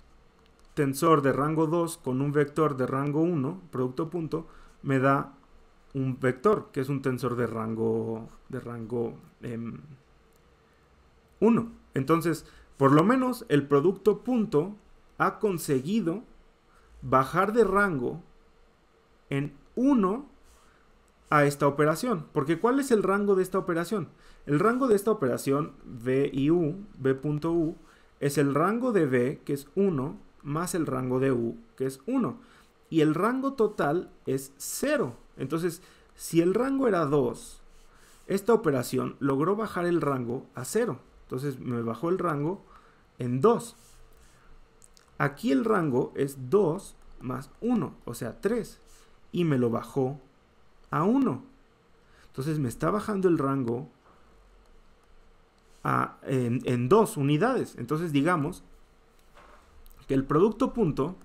tensor de rango 2 con un vector de rango 1, producto punto, me da un vector, que es un tensor de rango 1. Entonces, por lo menos el producto punto ha conseguido bajar de rango en 1 a esta operación. Porque ¿cuál es el rango de esta operación? El rango de esta operación, b.u, es el rango de b, que es 1, más el rango de u, que es 1. Y el rango total es 0. Entonces, si el rango era 2, esta operación logró bajar el rango a 0. Entonces, me bajó el rango en 2. Aquí el rango es 2 más 1, o sea 3. y me lo bajó a 1. Entonces me está bajando el rango en 2 unidades. Entonces digamos que el producto punto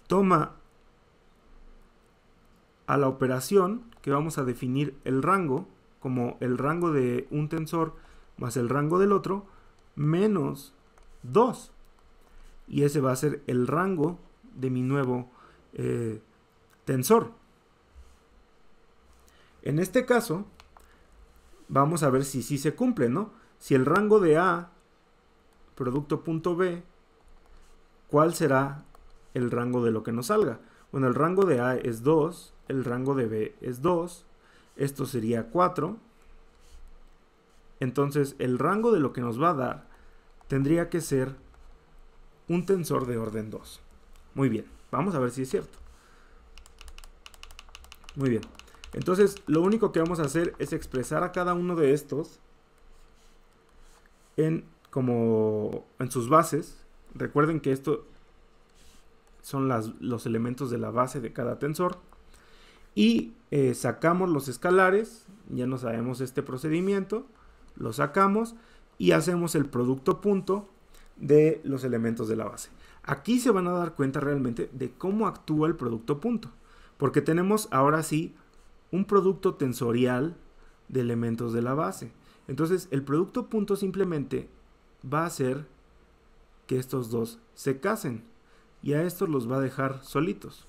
toma a la operación que vamos a definir el rango como el rango de un tensor más el rango del otro menos 2. Y ese va a ser el rango de mi nuevo tensor. En este caso, vamos a ver si sí se cumple, ¿no? Si el rango de A, producto punto B, ¿cuál será el rango de lo que nos salga? Bueno, el rango de A es 2, el rango de B es 2, esto sería 4. Entonces, el rango de lo que nos va a dar tendría que ser un tensor de orden 2. Muy bien, vamos a ver si es cierto. Muy bien. Entonces, lo único que vamos a hacer es expresar a cada uno de estos en sus bases. Recuerden que esto son los elementos de la base de cada tensor. Y sacamos los escalares, ya no sabemos este procedimiento, lo sacamos y hacemos el producto punto de los elementos de la base. Aquí se van a dar cuenta realmente de cómo actúa el producto punto, porque tenemos ahora sí un producto tensorial de elementos de la base. Entonces el producto punto simplemente va a hacer que estos dos se casen y a estos los va a dejar solitos.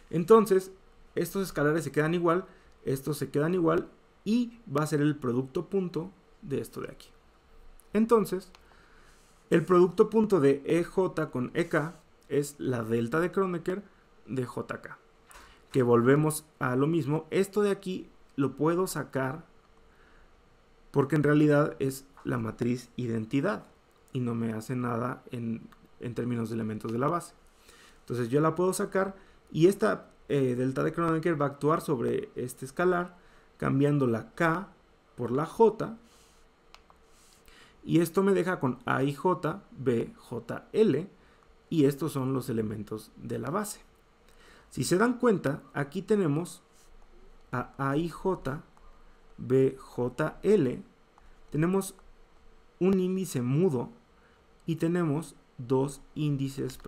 Entonces estos escalares se quedan igual, estos se quedan igual y va a ser el producto punto de esto de aquí. Entonces el producto punto de EJ con EK es la delta de Kronecker de JK. Que volvemos a lo mismo, esto de aquí lo puedo sacar porque en realidad es la matriz identidad y no me hace nada en términos de elementos de la base. Entonces yo la puedo sacar y esta delta de Kronecker va a actuar sobre este escalar cambiando la K por la J y esto me deja con AIJ, BJL y estos son los elementos de la base. Si se dan cuenta, aquí tenemos a AIJ, BJL, tenemos un índice mudo y tenemos dos índices,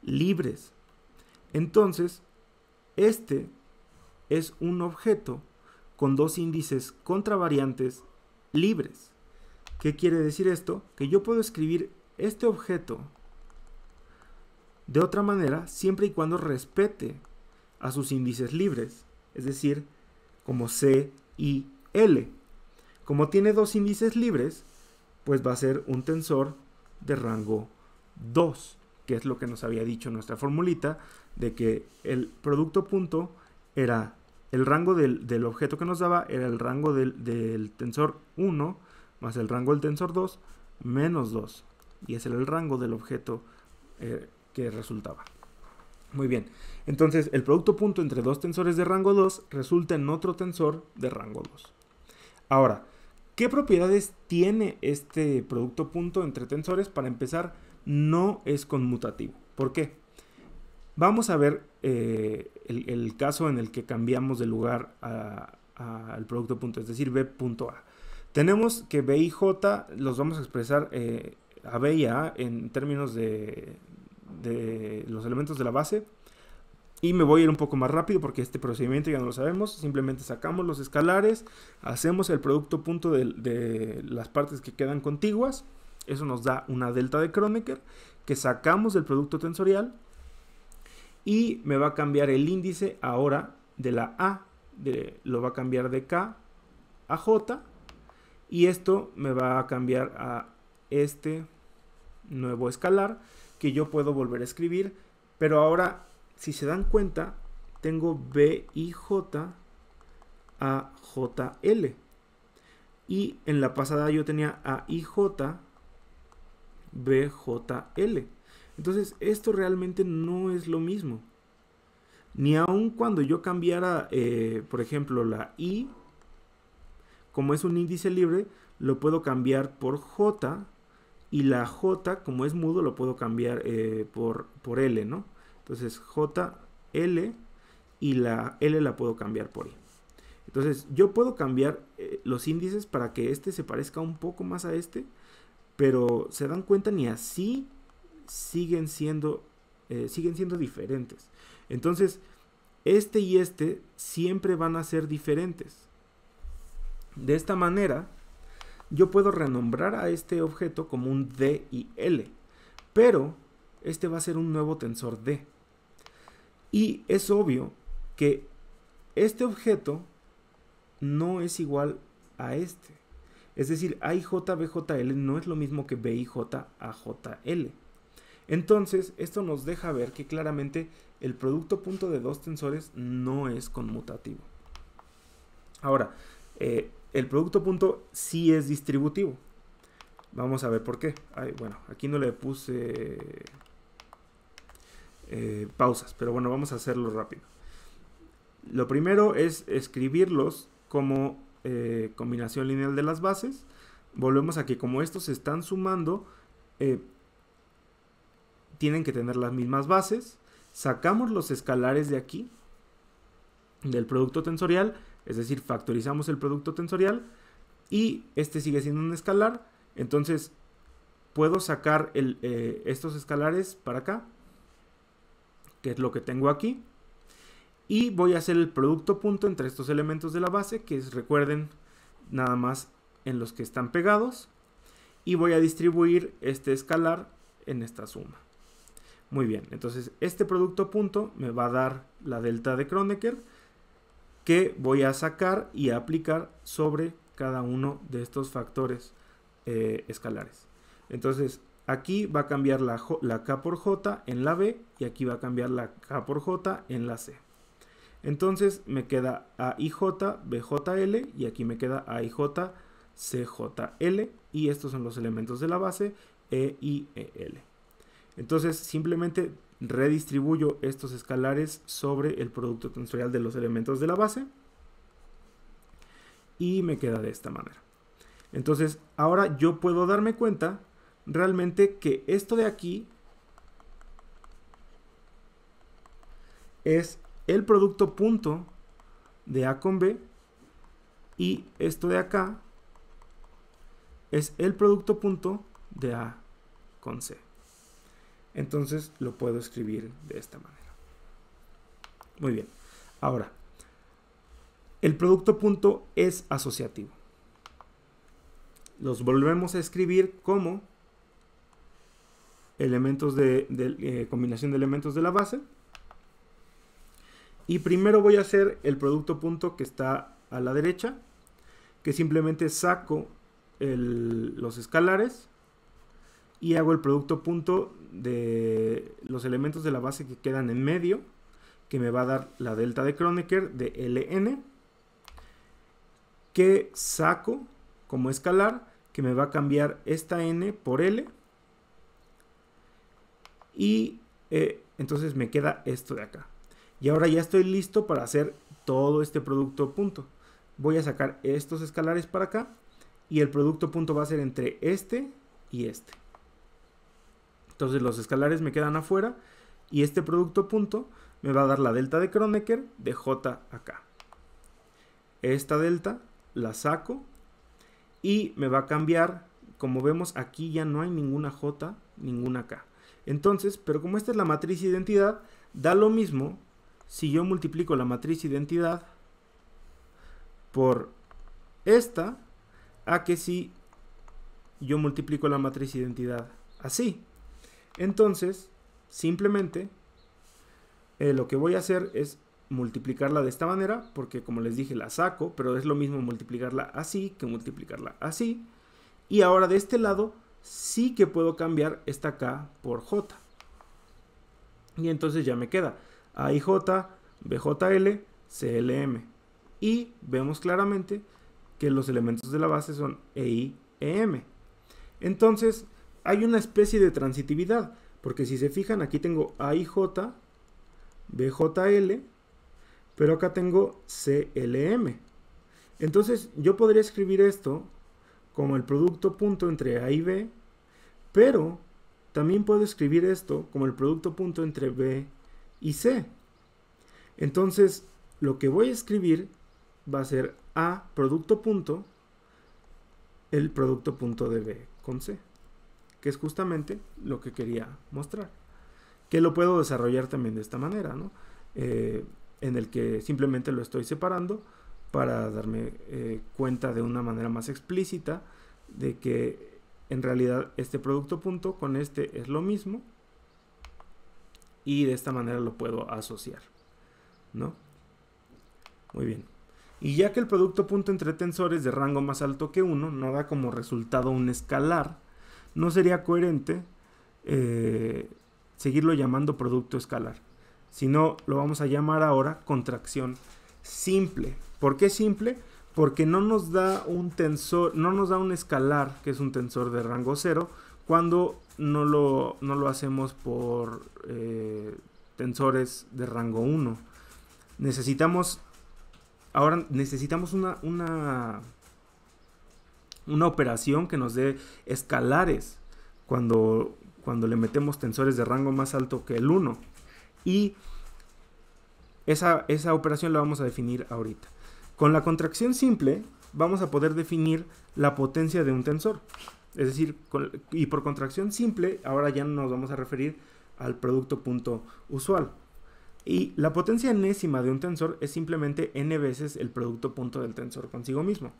libres. Entonces, este es un objeto con dos índices contravariantes libres. ¿Qué quiere decir esto? Que yo puedo escribir este objeto de otra manera siempre y cuando respete a sus índices libres, es decir, como C y L. Como tiene dos índices libres, pues va a ser un tensor de rango 2, que es lo que nos había dicho nuestra formulita, de que el producto punto era el rango del objeto que nos daba, era el rango del tensor 1 más el rango del tensor 2 menos 2, y ese era el rango del objeto que resultaba. Muy bien, entonces el producto punto entre dos tensores de rango 2 resulta en otro tensor de rango 2. Ahora, ¿qué propiedades tiene este producto punto entre tensores? Para empezar, no es conmutativo. ¿Por qué? Vamos a ver el caso en el que cambiamos de lugar al producto punto, es decir, B.A. Tenemos que B y J los vamos a expresar a B y a en términos de los elementos de la base. Y me voy a ir un poco más rápido porque este procedimiento ya no lo sabemos. Simplemente sacamos los escalares, hacemos el producto punto de las partes que quedan contiguas. Eso nos da una delta de Kronecker que sacamos del producto tensorial. Y me va a cambiar el índice ahora de la A. Lo va a cambiar de K a J. Y esto me va a cambiar a este nuevo escalar que yo puedo volver a escribir. Pero ahora, si se dan cuenta, tengo B y J a JL. Y en la pasada yo tenía a IJ BJL. Entonces esto realmente no es lo mismo. Ni aun cuando yo cambiara, por ejemplo, la I, como es un índice libre, lo puedo cambiar por J y la J, como es mudo, lo puedo cambiar por L, ¿no? Entonces JL y la L la puedo cambiar por I. Entonces yo puedo cambiar los índices para que este se parezca un poco más a este, pero se dan cuenta, ni así siguen siendo diferentes. Entonces este y este siempre van a ser diferentes. De esta manera yo puedo renombrar a este objeto como un D y L, pero este va a ser un nuevo tensor D. Y es obvio que este objeto no es igual a este. Es decir, AIJ-BJL no es lo mismo que BIJ-AJL. Entonces, esto nos deja ver que claramente el producto punto de dos tensores no es conmutativo. Ahora, el producto punto sí es distributivo. Vamos a ver por qué. Bueno, aquí no le puse pausas, pero bueno, vamos a hacerlo rápido. Lo primero es escribirlos como combinación lineal de las bases. Volvemos a que como estos se están sumando, tienen que tener las mismas bases. Sacamos los escalares de aquí, del producto tensorial, es decir, factorizamos el producto tensorial y este sigue siendo un escalar. Entonces puedo sacar estos escalares para acá, que es lo que tengo aquí, y voy a hacer el producto punto entre estos elementos de la base, que es, recuerden, nada más en los que están pegados, y voy a distribuir este escalar en esta suma. Muy bien, entonces este producto punto me va a dar la delta de Kronecker, que voy a sacar y aplicar sobre cada uno de estos factores escalares. Entonces aquí va a cambiar la K por J en la B, y aquí va a cambiar la K por J en la C. Entonces me queda AIJ-BJL y aquí me queda AIJ-CJL, y estos son los elementos de la base E y EL. Entonces simplemente redistribuyo estos escalares sobre el producto tensorial de los elementos de la base y me queda de esta manera. Entonces ahora yo puedo darme cuenta realmente que esto de aquí es el producto punto de A con B, y esto de acá es el producto punto de A con C. Entonces lo puedo escribir de esta manera. Muy bien. Ahora, el producto punto es asociativo. Los volvemos a escribir como elementos de combinación de elementos de la base. Y primero voy a hacer el producto punto que está a la derecha, que simplemente saco los escalares y hago el producto punto de los elementos de la base que quedan en medio, que me va a dar la delta de Kronecker de Ln, que saco como escalar, que me va a cambiar esta n por L, y entonces me queda esto de acá. Y ahora ya estoy listo para hacer todo este producto punto. Voy a sacar estos escalares para acá, y el producto punto va a ser entre este y este. Entonces los escalares me quedan afuera, y este producto punto me va a dar la delta de Kronecker de J acá. Esta delta la saco y me va a cambiar, como vemos aquí ya no hay ninguna J, ninguna K. Entonces, pero como esta es la matriz identidad, da lo mismo si yo multiplico la matriz identidad por esta, a que si yo multiplico la matriz identidad así. Entonces, simplemente lo que voy a hacer es multiplicarla de esta manera, porque como les dije la saco, pero es lo mismo multiplicarla así que multiplicarla así. Y ahora de este lado sí que puedo cambiar esta K por J. Y entonces ya me queda AIJ, BJL, CLM. Y vemos claramente que los elementos de la base son EI, EM. Entonces hay una especie de transitividad, porque si se fijan aquí tengo AIJ, BJL, pero acá tengo CLM. Entonces yo podría escribir esto como el producto punto entre A y B, Pero también puedo escribir esto como el producto punto entre B y C. Entonces, lo que voy a escribir va a ser A producto punto, el producto punto de B con C, que es justamente lo que quería mostrar. Que lo puedo desarrollar también de esta manera, ¿no? En el que simplemente lo estoy separando para darme cuenta de una manera más explícita de que en realidad este producto punto con este es lo mismo, y de esta manera lo puedo asociar, ¿no? Muy bien. Y ya que el producto punto entre tensores de rango más alto que 1 no da como resultado un escalar, no sería coherente seguirlo llamando producto escalar, sino lo vamos a llamar ahora contracción simple. ¿Por qué simple? Porque no nos da un tensor, no nos da un escalar, que es un tensor de rango 0, cuando no lo hacemos por tensores de rango 1. Ahora necesitamos una operación que nos dé escalares cuando le metemos tensores de rango más alto que el 1. Y esa operación la vamos a definir ahorita. Con la contracción simple vamos a poder definir la potencia de un tensor. Es decir, y por contracción simple ahora ya no nos vamos a referir al producto punto usual. Y la potencia enésima de un tensor es simplemente n veces el producto punto del tensor consigo mismo.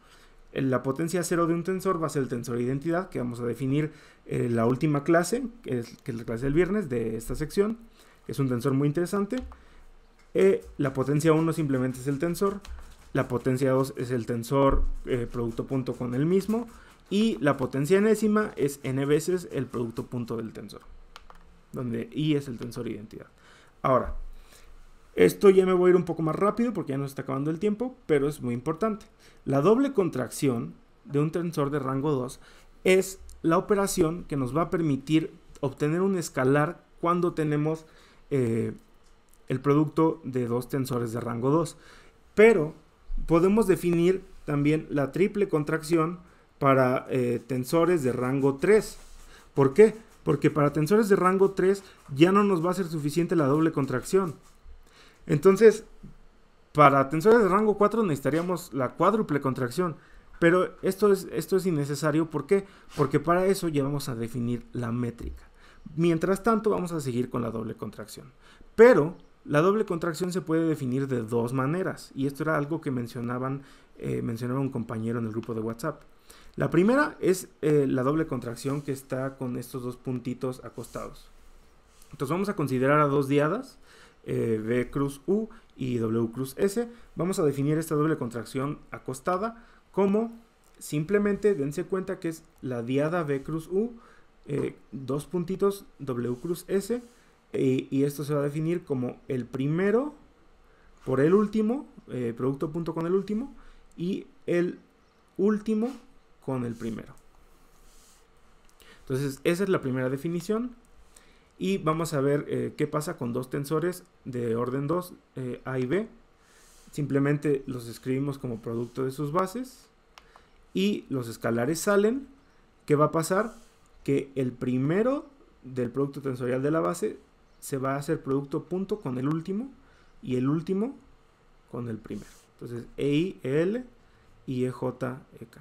La potencia cero de un tensor va a ser el tensor identidad, que vamos a definir en la última clase, que es la clase del viernes de esta sección, que es un tensor muy interesante. La potencia 1 simplemente es el tensor, la potencia 2 es el tensor producto punto con el mismo, y la potencia enésima es n veces el producto punto del tensor, donde i es el tensor identidad. Ahora, esto ya me voy a ir un poco más rápido porque ya nos está acabando el tiempo, pero es muy importante. La doble contracción de un tensor de rango 2 es la operación que nos va a permitir obtener un escalar cuando tenemos el producto de dos tensores de rango 2. Pero podemos definir también la triple contracción para tensores de rango 3. ¿Por qué? Porque para tensores de rango 3 ya no nos va a ser suficiente la doble contracción. Entonces, para tensores de rango 4 necesitaríamos la cuádruple contracción, pero esto es innecesario. ¿Por qué? Porque para eso ya vamos a definir la métrica. Mientras tanto, vamos a seguir con la doble contracción. Pero la doble contracción se puede definir de dos maneras, y esto era algo que mencionaba un compañero en el grupo de WhatsApp. La primera es la doble contracción que está con estos dos puntitos acostados. Entonces vamos a considerar a dos diadas, V cruz U y W cruz S. Vamos a definir esta doble contracción acostada como simplemente, dense cuenta que es la diada V cruz U, dos puntitos W cruz S, y esto se va a definir como el primero por el último, producto punto con el último, y el último con el primero. Entonces esa es la primera definición. Y vamos a ver qué pasa con dos tensores de orden 2, A y B. Simplemente los escribimos como producto de sus bases y los escalares salen. ¿Qué va a pasar? Que el primero del producto tensorial de la base se va a hacer producto punto con el último y el último con el primero. Entonces EI, EL y EJ, EK.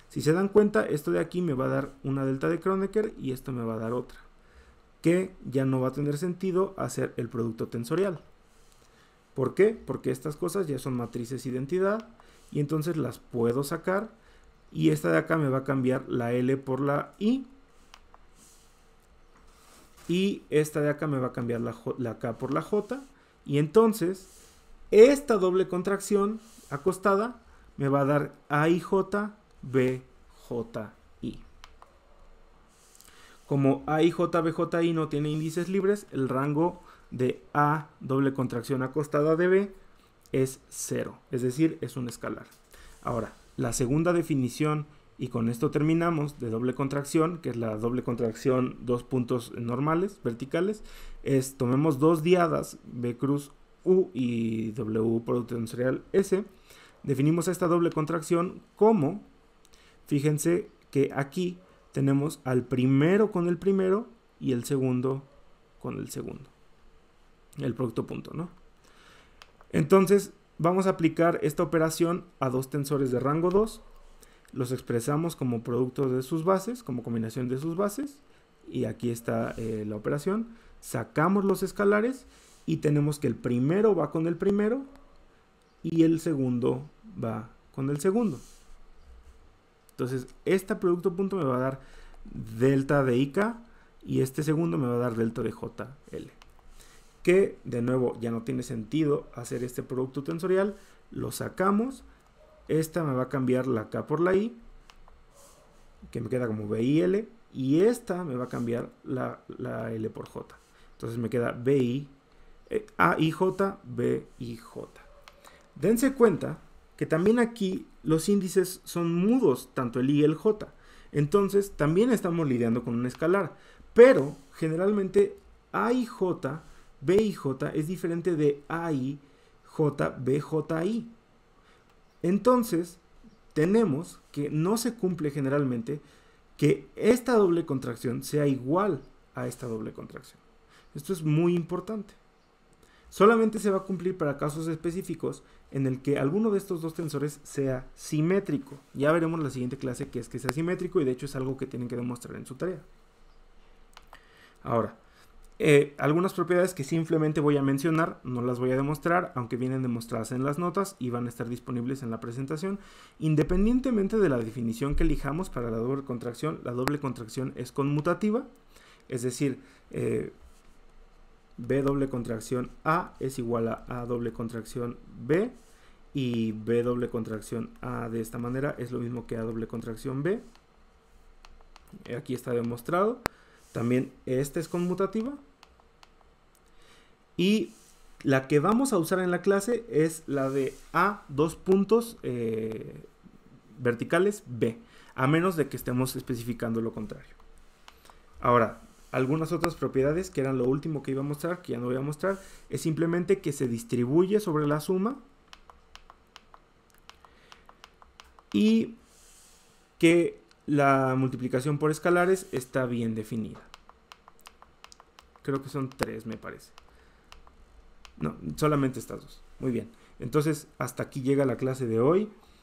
Si se dan cuenta, esto de aquí me va a dar una delta de Kronecker y esto me va a dar otra, que ya no va a tener sentido hacer el producto tensorial. ¿Por qué? Porque estas cosas ya son matrices identidad y entonces las puedo sacar, y esta de acá me va a cambiar la L por la I, y esta de acá me va a cambiar la K por la J, y entonces esta doble contracción acostada me va a dar AIJ, BJI. Como AIJ, BJI no tiene índices libres, el rango de A doble contracción acostada de B es 0, es decir, es un escalar. Ahora, la segunda definición, y con esto terminamos, de doble contracción, que es la doble contracción dos puntos normales, verticales, es tomemos dos diadas, B cruz U y W producto tensorial S, definimos esta doble contracción como, fíjense que aquí tenemos al primero con el primero y el segundo con el segundo. El producto punto, ¿no? Entonces vamos a aplicar esta operación a dos tensores de rango 2. Los expresamos como producto de sus bases, como combinación de sus bases. Y aquí está la operación. Sacamos los escalares y tenemos que el primero va con el primero y el segundo va con el segundo. Entonces, este producto punto me va a dar delta de IK y este segundo me va a dar delta de JL. Que, de nuevo, ya no tiene sentido hacer este producto tensorial. Lo sacamos. Esta me va a cambiar la K por la I, que me queda como BIL. Y esta me va a cambiar la L por J. Entonces me queda AIJ, BIJ. Dense cuenta que también aquí los índices son mudos, tanto el I y el J. Entonces también estamos lidiando con un escalar. Pero generalmente AIJ, BIJ es diferente de AIJ, BJI. Entonces tenemos que no se cumple generalmente que esta doble contracción sea igual a esta doble contracción. Esto es muy importante. Solamente se va a cumplir para casos específicos en el que alguno de estos dos tensores sea simétrico. Ya veremos en la siguiente clase que sea simétrico y de hecho es algo que tienen que demostrar en su tarea. Ahora, algunas propiedades que simplemente voy a mencionar, no las voy a demostrar, aunque vienen demostradas en las notas y van a estar disponibles en la presentación. Independientemente de la definición que elijamos para la doble contracción es conmutativa, es decir, B doble contracción A es igual a A doble contracción B, y B doble contracción A de esta manera es lo mismo que A doble contracción B. Aquí está demostrado. También esta es conmutativa. Y la que vamos a usar en la clase es la de A, dos puntos verticales B, a menos de que estemos especificando lo contrario. Ahora, algunas otras propiedades que eran lo último que iba a mostrar, que ya no voy a mostrar, es simplemente que se distribuye sobre la suma y que la multiplicación por escalares está bien definida. Creo que son 3, me parece. No, solamente estas dos. Muy bien. Entonces, hasta aquí llega la clase de hoy.